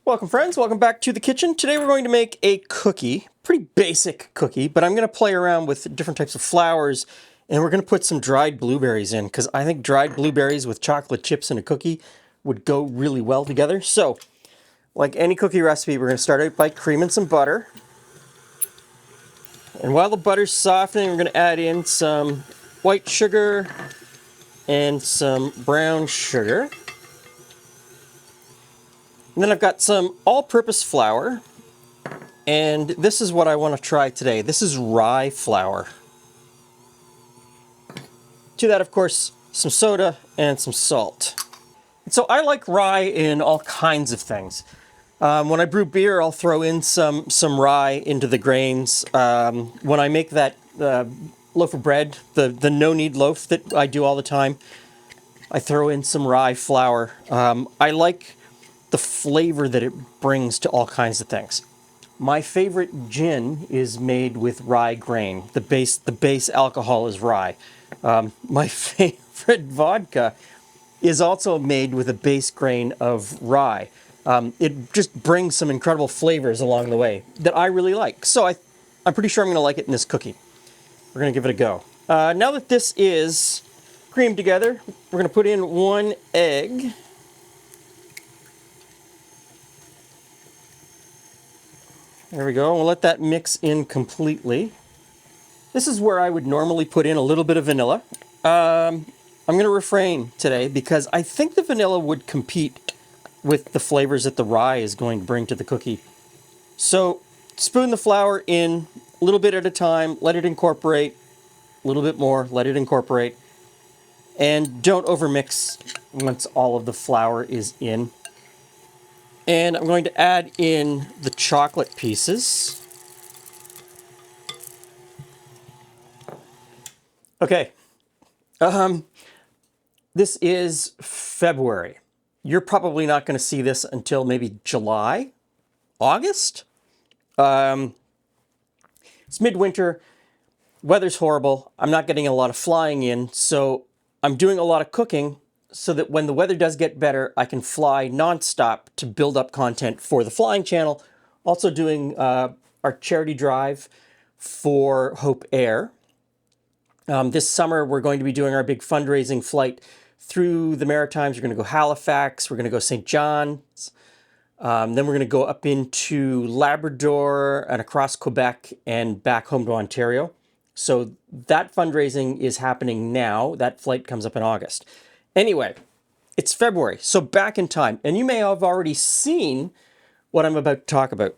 Welcome friends, welcome back to the kitchen. Today we're going to make a cookie, pretty basic cookie, but I'm going to play around with different types of flours and we're going to put some dried blueberries in because I think dried blueberries with chocolate chips in a cookie would go really well together. So, like any cookie recipe, we're going to start out by creaming some butter. And while the butter's softening, we're going to add in some white sugar and some brown sugar. And then I've got some all-purpose flour, and this is what I want to try today. This is rye flour. To that, of course, some soda and some salt. And so I like rye in all kinds of things. When I brew beer, I'll throw in some rye into the grains. When I make that loaf of bread, the no-knead loaf that I do all the time, I throw in some rye flour. I like the flavor that it brings to all kinds of things. My favorite gin is made with rye grain. The base alcohol is rye. My favorite vodka is also made with a base grain of rye. It just brings some incredible flavors along the way that I really like. So I'm pretty sure I'm going to like it in this cookie. We're going to give it a go. Now that this is creamed together, we're going to put in 1 egg. There we go. We'll let that mix in completely. This is where I would normally put in a little bit of vanilla. I'm going to refrain today because I think the vanilla would compete with the flavors that the rye is going to bring to the cookie. So spoon the flour in a little bit at a time, let it incorporate, a little bit more, let it incorporate, and don't overmix once all of the flour is in. And I'm going to add in the chocolate pieces. Okay. This is February. You're probably not going to see this until maybe July, August. It's midwinter. Weather's horrible. I'm not getting a lot of flying in, so I'm doing a lot of cooking so that when the weather does get better, I can fly nonstop to build up content for the flying channel. Also doing our charity drive for Hope Air. This summer, we're going to be doing our big fundraising flight through the Maritimes. We're going to go Halifax. We're going to go St. John's. Then we're going to go up into Labrador and across Quebec and back home to Ontario. So that fundraising is happening now. That flight comes up in August. Anyway, it's February, so back in time. And you may have already seen what I'm about to talk about.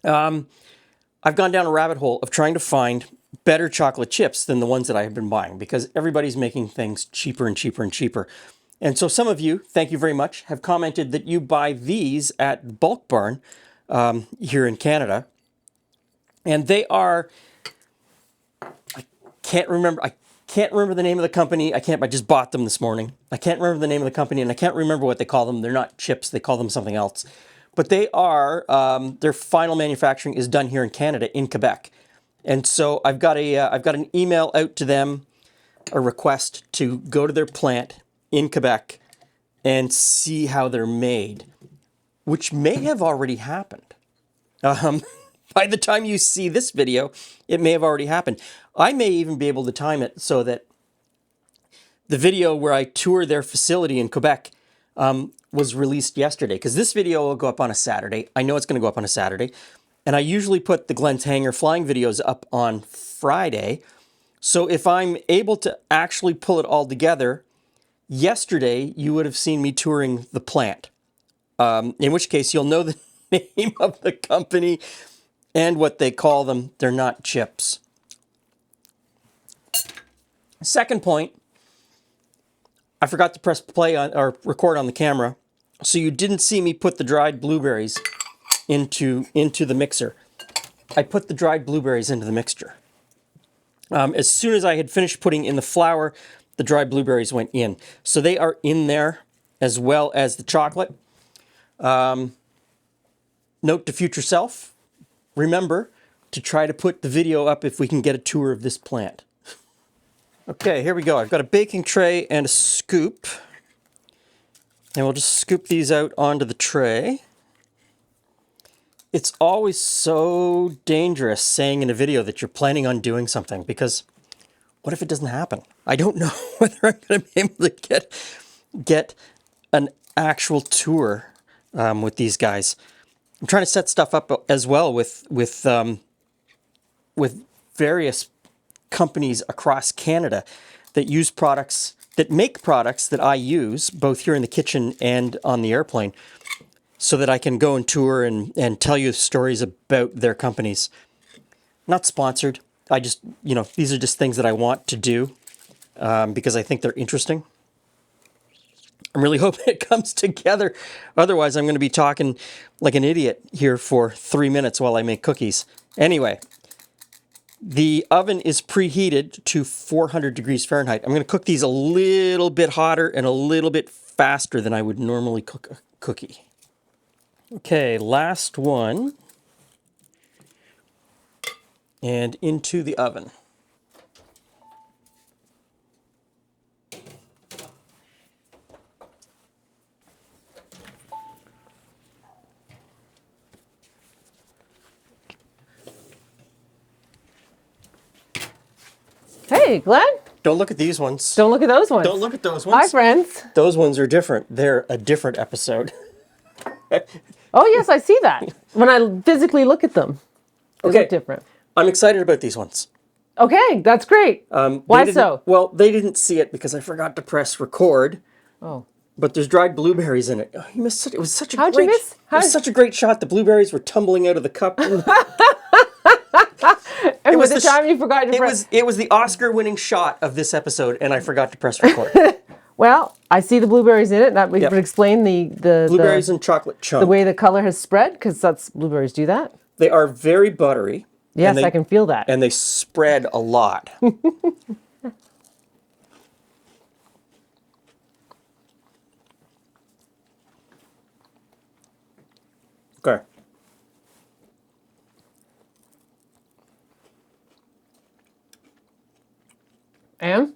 I've gone down a rabbit hole of trying to find better chocolate chips than the ones that I have been buying because everybody's making things cheaper and cheaper and cheaper. And so some of you, thank you very much, have commented that you buy these at Bulk Barn here in Canada. And they are, I can't remember the name of the company. I just bought them this morning. I can't remember the name of the company and I can't remember what they call them. They're not chips, they call them something else. But they are, their final manufacturing is done here in Canada, in Quebec. And so I've got an email out to them, a request to go to their plant in Quebec and see how they're made, which may have already happened. By the time you see this video, it may have already happened. I may even be able to time it so that the video where I tour their facility in Quebec was released yesterday, because this video will go up on a Saturday. I know it's going to go up on a Saturday. And I usually put the Glen's Hangar flying videos up on Friday. So if I'm able to actually pull it all together, yesterday you would have seen me touring the plant. In which case you'll know the name of the company and what they call them. They're not chips. Second point, I forgot to press play on or record on the camera. So you didn't see me put the dried blueberries into the mixer. I put the dried blueberries into the mixture. As soon as I had finished putting in the flour, the dried blueberries went in. So they are in there as well as the chocolate. Note to future self, remember to try to put the video up if we can get a tour of this plant. Okay, here we go. I've got a baking tray and a scoop. And we'll just scoop these out onto the tray. it's always so dangerous saying in a video that you're planning on doing something, because what if it doesn't happen? I don't know whether I'm going to be able to get an actual tour with these guys. I'm trying to set stuff up as well with various companies across Canada that use products, that make products that I use both here in the kitchen and on the airplane, so that I can go and tour and tell you stories about their companies. Not sponsored. I just, these are just things that I want to do because I think they're interesting. I'm really hoping it comes together. Otherwise, I'm going to be talking like an idiot here for 3 minutes while I make cookies. Anyway, the oven is preheated to 400 degrees Fahrenheit. I'm going to cook these a little bit hotter and a little bit faster than I would normally cook a cookie. Okay, last one. And into the oven. Hey, Glenn. Don't look at these ones. Don't look at those ones. Don't look at those ones. Hi, friends. Those ones are different. They're a different episode. Oh, yes, I see that. When I physically look at them, they look different. I'm excited about these ones. Okay, that's great. Why so? Well, they didn't see it because I forgot to press record. Oh. But there's dried blueberries in it. Oh, you missed it. It was such a How'd great. you miss? It was such a great shot. The blueberries were tumbling out of the cup. And was the time you forgot to press. It was the Oscar-winning shot of this episode, and I forgot to press record. Well, I see the blueberries in it. That would explain the Blueberries and chocolate chunk. the way the color has spread, because that's blueberries do that. They are very buttery. Yes, I can feel that. And they spread a lot. Okay. And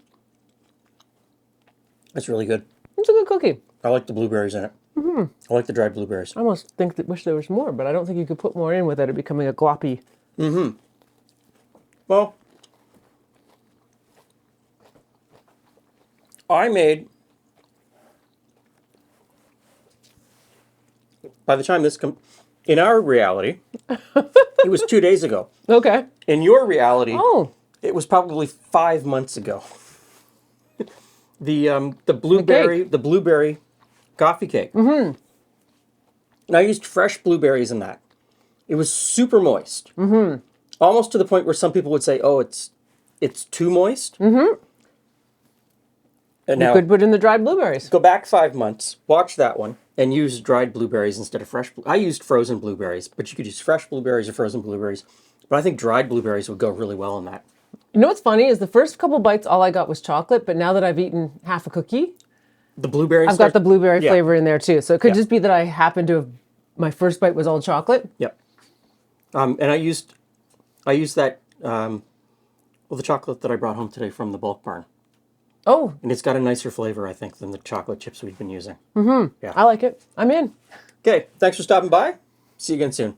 It's really good. it's a good cookie. I like the blueberries in it. Mm-hmm. I like the dried blueberries. I almost wish there was more, but I don't think you could put more in without it becoming a gloppy. Mm-hmm. Well, I made, by the time this comes, in our reality, it was 2 days ago. Okay. In your reality, Oh. it was probably 5 months ago. The blueberry coffee cake. Mm-hmm. And I used fresh blueberries in that. It was super moist. Mm-hmm. Almost to the point where some people would say, "Oh, it's too moist." Mm-hmm. And You now, could put in the dried blueberries. go back 5 months, watch that one, and use dried blueberries instead of fresh. I used frozen blueberries, but you could use fresh blueberries or frozen blueberries. But I think dried blueberries would go really well in that. You know what's funny is the first couple bites, all I got was chocolate, but now that I've eaten half a cookie, The blueberries. I've got the blueberry Yeah. flavor in there too. So it could Yeah. just be that I happen to have, my first bite was all chocolate. Yep. And I used that, the chocolate that I brought home today from the bulk barn. Oh, And it's got a nicer flavor, I think, than the chocolate chips we've been using. I like it. I'm in. Okay, thanks for stopping by. See you again soon.